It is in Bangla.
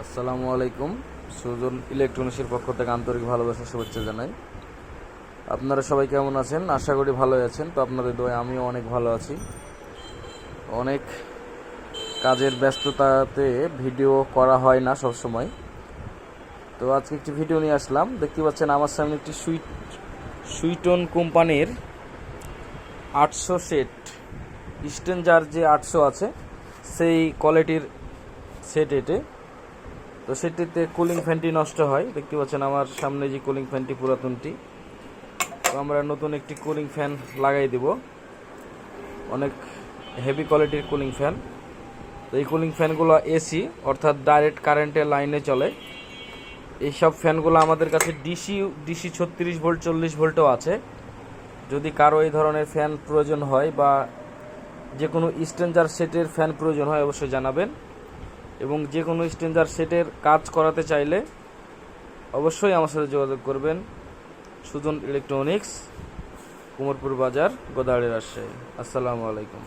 আসসালামু আলাইকুম। সুজন ইলেকট্রনিক্সের পক্ষ থেকে আন্তরিক ভালোবাসা শুভেচ্ছা জানাই। আপনারা সবাই কেমন আছেন? আশা করি ভালোই আছেন। তো আপনাদের দোয়ায় আমিও অনেক ভালো আছি। অনেক কাজের ব্যস্ততাতে ভিডিও করা হয় না সব সময়। তো আজকে একটি ভিডিও নিয়ে আসলাম। দেখতে পাচ্ছেন আমার সামনে একটি সুইটন কোম্পানির 800 সেট স্ট্রেঞ্জার যে 800 আছে সেই কোয়ালিটির সেট এটে। তো সেটিতে কুলিং ফ্যানটি নষ্ট হয়। দেখতে পাচ্ছেন আমার সামনে যে কুলিং ফ্যানটি পুরাতনটি। তো আমরা নতুন একটি কুলিং ফ্যান লাগাই দিব, অনেক হেভি কোয়ালিটির কুলিং ফ্যান। তো এই কুলিং ফ্যানগুলো এসি অর্থাৎ ডাইরেক্ট কারেন্টের লাইনে চলে। এইসব ফ্যানগুলো আমাদের কাছে ডিসি 36 ভোল্ট 40 ভোল্টও আছে। যদি কারো এই ধরনের ফ্যান প্রয়োজন হয় বা যে কোনো স্ট্রেঞ্জার সেটের ফ্যান প্রয়োজন হয় অবশ্যই জানাবেন। এবং যে কোনো স্ট্রেঞ্জার সেটের কাজ করাতে চাইলে অবশ্যই আমার সাথে যোগাযোগ করবেন। সুজন ইলেকট্রনিক্স, কুমোরপুর বাজার, গোদাগাড়ী, রাজশাহী। আসসালামু আলাইকুম।